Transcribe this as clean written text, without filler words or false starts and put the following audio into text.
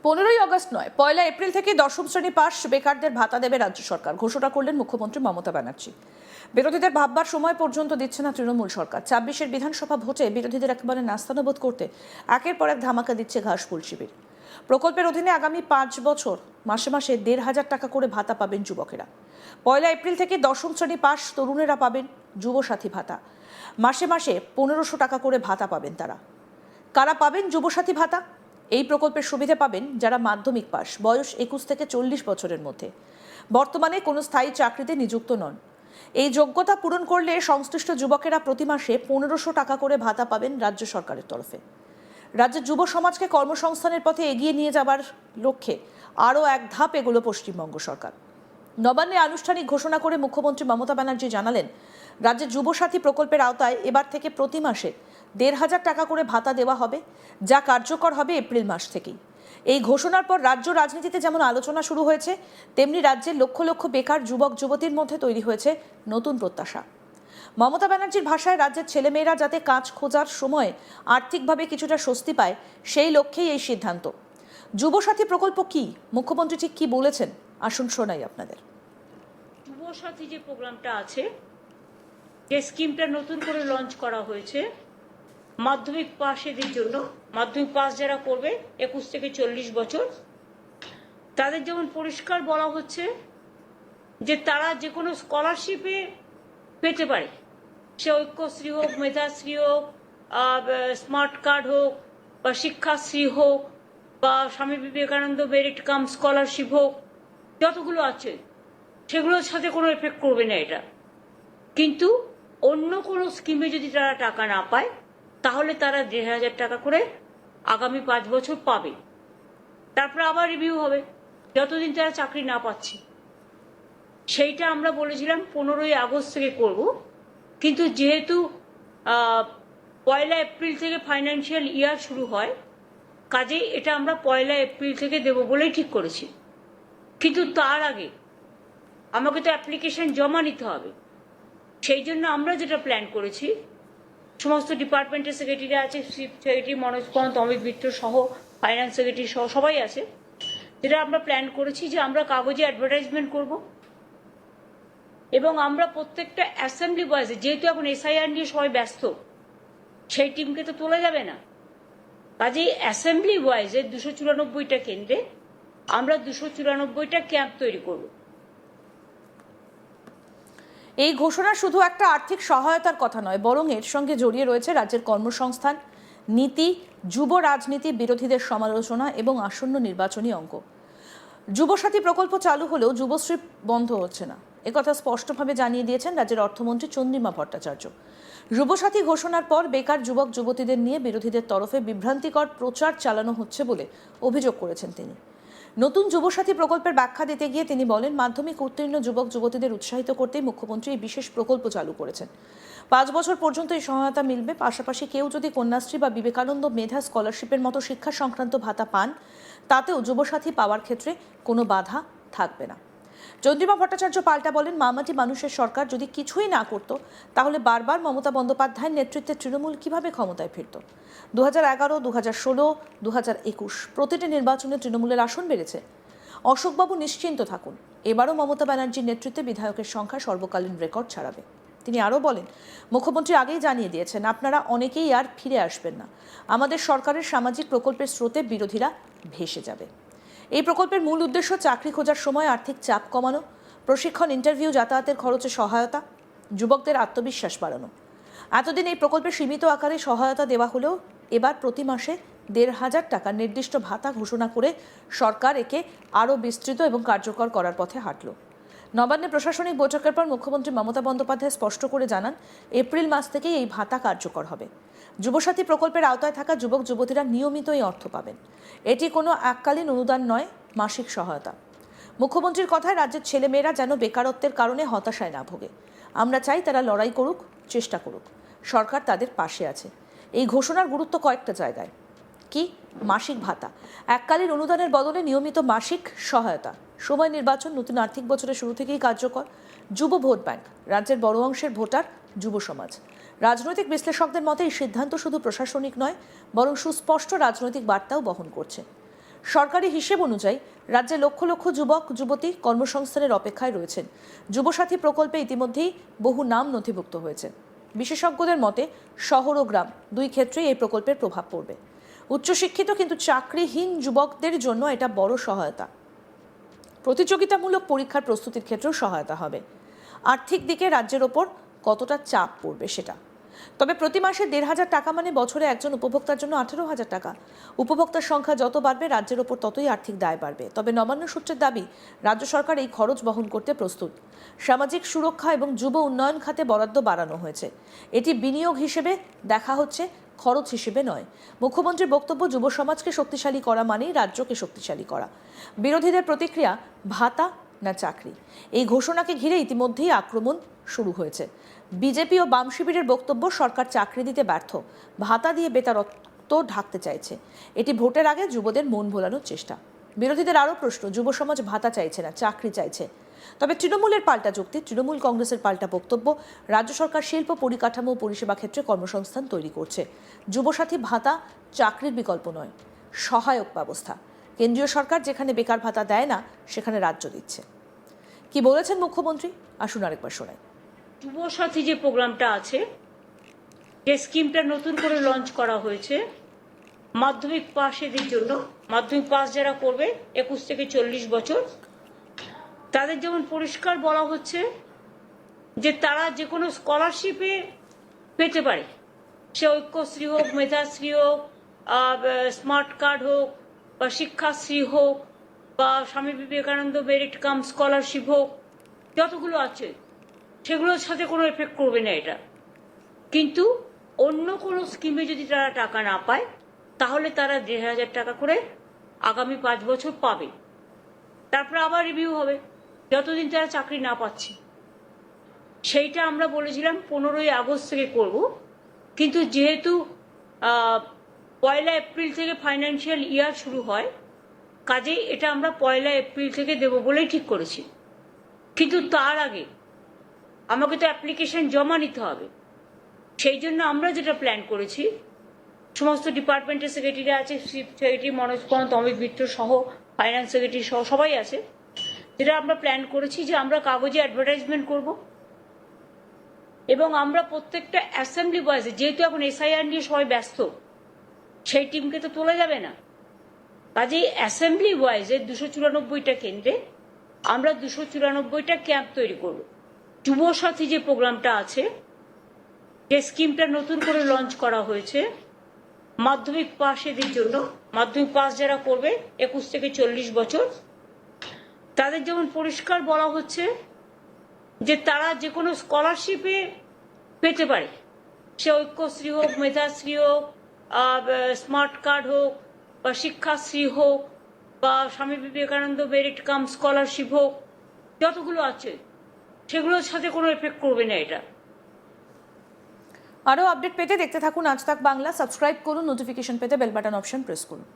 15ই August নয়, 1 April থেকে দশম শ্রেণী পাস বেকারদের ভাতা দেবে রাজ্য সরকার, ঘোষণা করলেন মুখ্যমন্ত্রী মমতা ব্যানার্জি। বিরোধীদের ভাববার সময় পর্যন্ত দিচ্ছে না তৃণমূল সরকার। 26-এর বিধানসভা ভোটে বিরোধীদের একেবারে নাস্তানাবুদ করতে একের পর এক ধামাকা দিচ্ছে ঘাসফুল শিবির। প্রকল্পের অধীনে আগামী 5 বছর মাসে মাসে 1,500 টাকা করে ভাতা পাবেন যুবকেরা। 1 এপ্রিল থেকে দশম শ্রেণী পাস তরুণেরা পাবেন যুবসাথী ভাতা। মাসে মাসে 1500 টাকা করে ভাতা পাবেন তারা। কারা পাবেন যুবসাথী ভাতা? এই প্রকল্পের সুবিধা পাবেন যারা মাধ্যমিক পাস, বয়স 21 থেকে 40 বছরের মধ্যে, বর্তমানে কোনো স্থায়ী চাকরিতে নিযুক্ত নন। এই যোগ্যতা পূরণ করলে সংশ্লিষ্ট যুবকেরা প্রতি মাসে 1500 টাকা করে ভাতা পাবেন রাজ্য সরকারের তরফে। রাজ্যের যুব সমাজকে কর্মসংস্থানের পথে এগিয়ে নিয়ে যাবার লক্ষ্যে আরও এক ধাপ এগোলো পশ্চিমবঙ্গ সরকার। নবান্নে আনুষ্ঠানিক ঘোষণা করে মুখ্যমন্ত্রী মমতা ব্যানার্জি জানালেন, রাজ্যের যুবসাথী প্রকল্পের আওতায় এবার থেকে প্রতি মাসে 1,500 টাকা করে ভাতা দেওয়া হবে, যা কার্যকর হবে এপ্রিল মাস থেকেই। এই ঘোষণার পর রাজ্য রাজনীতিতে যেমন আলোচনা শুরু হয়েছে, তেমনি রাজ্যের লক্ষ লক্ষ বেকার যুবক যুবতীর মধ্যে তৈরি হয়েছে নতুন প্রত্যাশা। মমতা ব্যানার্জির ভাষায় রাজ্যের ছেলেমেয়েরা যাতে কাজ খোঁজার সময় আর্থিকভাবে কিছুটা স্বস্তি পায়, সেই লক্ষ্যেই এই সিদ্ধান্ত। যুবসাথী প্রকল্প কি, মুখ্যমন্ত্রী ঠিক কি বলেছেন, আসুন শোনাই আপনাদের। যুবসাথী যে প্রোগ্রামটা আছে, যে স্কিমটা নতুন করে লঞ্চ করা হয়েছে মাধ্যমিক পাশেদের জন্য, মাধ্যমিক পাস যারা করবে 21 থেকে 40 বছর, তাদের যেমন পরিষ্কার বলা হচ্ছে যে তারা যে কোনো স্কলারশিপে পেতে পারে, সে ঐক্যশ্রী হোক, মেধাশ্রী হোক, স্মার্ট কার্ড হোক, বা শিক্ষাশ্রী হোক, বা Swami Vivekananda merit cum scholarship হোক, যতগুলো আছে সেগুলোর সাথে কোনো এফেক্ট করবে না এটা। কিন্তু অন্য কোনো স্কিমে যদি তারা টাকা না পায়, তাহলে তারা 1,500 টাকা করে আগামী 5 বছর পাবে। তারপর আবার রিভিউ হবে যতদিন তারা চাকরি না পাচ্ছে। সেইটা আমরা বলেছিলাম 15ই আগস্ট থেকে করব, কিন্তু যেহেতু 1 এপ্রিল থেকে ফাইন্যান্সিয়াল ইয়ার শুরু হয়, কাজেই এটা আমরা 1 এপ্রিল থেকে দেব বলেই ঠিক করেছি। কিন্তু তার আগে আমাকে তো অ্যাপ্লিকেশন জমা নিতে হবে। সেই জন্য আমরা যেটা প্ল্যান করেছি, সমস্ত ডিপার্টমেন্টের সেক্রেটারি আছে, চিফ সেক্রেটারি মনোজ পন্ত, অমিত মিত্র সহ, ফাইন্যান্স সেক্রেটারি সহ সবাই আছে, যেটা আমরা প্ল্যান করেছি যে আমরা কাগজে অ্যাডভার্টাইজমেন্ট করব, এবং আমরা প্রত্যেকটা অ্যাসেম্বলি ওয়াইজে, যেহেতু এখন এসআইআর নিয়ে সবাই ব্যস্ত, সেই টিমকে তো তোলা যাবে না, কাজেই অ্যাসেম্বলি ওয়াইজে 294টা কেন্দ্রে আমরা 294টা ক্যাম্প তৈরি করব। এই ঘোষণা শুধু একটা আর্থিক সহায়তার কথা নয়, বরং এর সঙ্গে জড়িয়ে রয়েছে রাজ্যের কর্মসংস্থান, নীতি, যুব রাজনীতি, বিরোধীদের সমালোচনা এবং আসন্ন নির্বাচনী অঙ্ক। যুবসাথী প্রকল্প চালু হলেও যুবশ্রী বন্ধ হচ্ছে না, একথা স্পষ্টভাবে জানিয়ে দিয়েছেন রাজ্যের অর্থমন্ত্রী চন্দ্রিমা ভট্টাচার্য। যুবসাথী ঘোষণার পর বেকার যুবক যুবতীদের নিয়ে বিরোধীদের তরফে বিভ্রান্তিকর প্রচার চালানো হচ্ছে বলে অভিযোগ করেছেন তিনি। নতুন যুবসাথী প্রকল্পের ব্যাখ্যা দিতে গিয়ে তিনি বলেন, মাধ্যমিক উত্তীর্ণ যুবক যুবতীদের উৎসাহিত করতেই মুখ্যমন্ত্রী এই বিশেষ প্রকল্প চালু করেছেন। 5 বছর পর্যন্ত এই সহায়তা মিলবে। পাশাপাশি কেউ যদি কন্যাশ্রী বা বিবেকানন্দ মেধা স্কলারশিপের মতো শিক্ষা সংক্রান্ত ভাতা পান, তাতেও যুবসাথী পাওয়ার ক্ষেত্রে কোনো বাধা থাকবে না। চন্দ্রিমা ভট্টাচার্য পাল্টা বলেন, মামাটি মানুষের সরকার যদি কিছুই না করত, তাহলে বারবার মমতা বন্দ্যোপাধ্যায়ের নেতৃত্বে তৃণমূল কিভাবে ক্ষমতায় ফিরত। 2011, 2016, 2021 প্রতিটি নির্বাচনে তৃণমূলের আসন বেড়েছে। অশোকবাবু নিশ্চিন্ত থাকুন, এবারও মমতা ব্যানার্জির নেতৃত্বে বিধায়কের সংখ্যা সর্বকালীন রেকর্ড ছাড়াবে। তিনি আরও বলেন, মুখ্যমন্ত্রী আগেই জানিয়ে দিয়েছেন, আপনারা অনেকেই আর ফিরে আসবেন না। আমাদের সরকারের সামাজিক প্রকল্পের স্রোতে বিরোধীরা ভেসে যাবে। এই প্রকল্পের মূল উদ্দেশ্য চাকরি খোঁজার সময় আর্থিক চাপ কমানো, প্রশিক্ষণ, ইন্টারভিউ, যাতায়াতের খরচে সহায়তা, যুবকদের আত্মবিশ্বাস বাড়ানো। এতদিন এই প্রকল্পে সীমিত আকারে সহায়তা দেওয়া হলেও এবার প্রতি মাসে 1,500 টাকার নির্দিষ্ট ভাতা ঘোষণা করে সরকার একে আরও বিস্তৃত এবং কার্যকর করার পথে হাঁটল। নবান্নে প্রশাসনিক বৈঠকের পর মুখ্যমন্ত্রী মমতা বন্দ্যোপাধ্যায় স্পষ্ট করে জানান, এপ্রিল মাস থেকেই এই ভাতা কার্যকর হবে। যুবসাথী প্রকল্পের আওতায় থাকা যুবক যুবতীরা নিয়মিত এই অর্থ পাবেন। এটি কোনো এককালীন অনুদান নয়, মাসিক সহায়তা। মুখ্যমন্ত্রীর কথায়, রাজ্যের ছেলেমেয়েরা যেন বেকারত্বের কারণে হতাশায় না ভোগে। আমরা চাই তারা লড়াই করুক, চেষ্টা করুক। সরকার তাদের পাশে আছে। এই ঘোষণার গুরুত্ব কয়েকটা জায়গায়। কি? মাসিক ভাতা, এককালীন অনুদানের বদলে নিয়মিত মাসিক সহায়তা। সময় নির্বাচন, নতুন আর্থিক বছরের শুরু থেকেই কার্যকর। যুব ভোট ব্যাংক, রাজ্যের বড় অংশের ভোটার যুব সমাজ। রাজনৈতিক বিশ্লেষকদের মতে এই সিদ্ধান্ত শুধু প্রশাসনিক নয়, বরং সুস্পষ্ট রাজনৈতিক বার্তাও বহন করছে। সরকারি হিসেব অনুযায়ী রাজ্যে লক্ষ লক্ষ যুবক যুবতী কর্মসংস্থানের অপেক্ষায় রয়েছেন। যুবসাথী প্রকল্পে ইতিমধ্যেই বহু নাম নথিভুক্ত হয়েছে। বিশেষজ্ঞদের মতে শহর ও গ্রাম দুই ক্ষেত্রেই এই প্রকল্পের প্রভাব পড়বে। উচ্চশিক্ষিত কিন্তু চাকরিহীন যুবকদের জন্য এটা বড় সহায়তা। প্রতিযোগিতামূলক পরীক্ষার প্রস্তুতির ক্ষেত্রেও সহায়তা হবে। আর্থিক দিকে রাজ্যের ওপর কতটা চাপ পড়বে সেটা। তবে প্রতি মাসে ১,৫০০ টাকা মানে বছরে একজন উপভোক্তার জন্য ১৮,০০০ টাকা। উপভোক্তার সংখ্যা যত বাড়বে রাজ্যের ওপর ততই আর্থিক দায় বাড়বে। তবে নবান্ন সূত্রের দাবি, রাজ্য সরকার এই খরচ বহন করতে প্রস্তুত। সামাজিক সুরক্ষা এবং যুব উন্নয়ন খাতে বরাদ্দ বাড়ানো হয়েছে। এটি বিনিয়োগ হিসেবে দেখা হচ্ছে, খরচ হিসেবে নয়। মুখ্যমন্ত্রীর বক্তব্য, যুব সমাজকে শক্তিশালী করা মানেই রাজ্যকে শক্তিশালী করা। বিরোধীদের প্রতিক্রিয়া, ভাতা না চাকরি। এই ঘোষণাকে ঘিরে ইতিমধ্যেই আক্রমণ শুরু হয়েছে। বিজেপি ও বাম শিবিরের বক্তব্য, সরকার চাকরি দিতে ব্যর্থ, ভাতা দিয়ে বেকারত্ব ঢাকতে চাইছে। এটি ভোটের আগে যুবদের মন ভোলানোর চেষ্টা। বিরোধীদের আরও প্রশ্ন, যুব সমাজ ভাতা চাইছে না, চাকরি চাইছে। তবে তৃণমূলের পাল্টা যুক্তি, তৃণমূল কংগ্রেসের পাল্টা বক্তব্য, রাজ্য সরকার শিল্প, পরিকাঠামো ও পরিষেবা ক্ষেত্রে কর্মসংস্থান তৈরি করছে। যুবসাথী ভাতা চাকরির বিকল্প নয়, সহায়ক ব্যবস্থা। কেন্দ্রীয় সরকার যেখানে বেকার ভাতা দেয় না, সেখানে রাজ্য দিচ্ছে। কি বলেছেন মুখ্যমন্ত্রী, আসুন আরেকবার শোনাই। যুবসাথী যে প্রোগ্রামটা আছে, যে স্কিমটা নতুন করে লঞ্চ করা হয়েছে মাধ্যমিক পাশেদের জন্য, মাধ্যমিক পাস যারা করবে 21 থেকে 40 বছর, তাদের যেমন পরিষ্কার বলা হচ্ছে যে তারা যে কোনো স্কলারশিপে পেতে পারে, সে ঐক্যশ্রী হোক, মেধাশ্রী হোক, স্মার্ট কার্ড হোক, বা শিক্ষাশ্রী হোক, বা Swami Vivekananda merit cum scholarship হোক, যতগুলো আছে সেগুলোর সাথে কোনো এফেক্ট করবে না এটা। কিন্তু অন্য কোনো স্কিমে যদি তারা টাকা না পায়, তাহলে তারা ১,৫০০ টাকা করে আগামী 5 বছর পাবে। তারপরে আবার রিভিউ হবে যতদিন তারা চাকরি না পাচ্ছে। সেইটা আমরা বলেছিলাম 15ই আগস্ট থেকে করব, কিন্তু যেহেতু 1 এপ্রিল থেকে ফাইন্যান্সিয়াল ইয়ার শুরু হয়, কাজেই এটা আমরা 1 এপ্রিল থেকে দেব বলেই ঠিক করেছি। কিন্তু তার আগে আমাকে তো অ্যাপ্লিকেশন জমা নিতে হবে। সেই জন্য আমরা যেটা প্ল্যান করেছি, সমস্ত ডিপার্টমেন্টের সেক্রেটারি আছে, চিফ সেক্রেটারি মনোজ পন্ত, অমিত মিত্র সহ, ফাইন্যান্স সেক্রেটারি সহ সবাই আছে। যেটা আমরা প্ল্যান করেছি যে আমরা কাগজে অ্যাডভার্টাইজমেন্ট করব, এবং আমরা প্রত্যেকটা অ্যাসেম্বলি বয়েসে, যেহেতু এখন এসআইআর নিয়ে সবাই ব্যস্ত, সেই টিমকে তো তোলা যাবে না, কাজেই অ্যাসেম্বলি ওয়াইজে 294টা কেন্দ্রে আমরা 294টা ক্যাম্প তৈরি করব। যুবসাথী যে প্রোগ্রামটা আছে, যে স্কিমটা নতুন করে লঞ্চ করা হয়েছে মাধ্যমিক পাশেদের জন্য, মাধ্যমিক পাস যারা করবে 21 থেকে 40 বছর, তাদের যেমন পরিষ্কার বলা হচ্ছে যে তারা যে কোনো স্কলারশিপে পেতে পারে, সে ঐক্যশ্রী হোক, মেধাশ্রী হোক, স্মার্ট কার্ড হোক, বা শিক্ষাশ্রী হোক, বা Swami Vivekananda merit cum scholarship হোক, যতগুলো আছে সেগুলোর সাথে কোনো এফেক্ট করবে না এটা। আরও আপডেট পেতে দেখতে থাকুন আজ তাক বাংলা। সাবস্ক্রাইব করুন, নোটিফিকেশন পেতে বেল বাটন অপশন প্রেস করুন।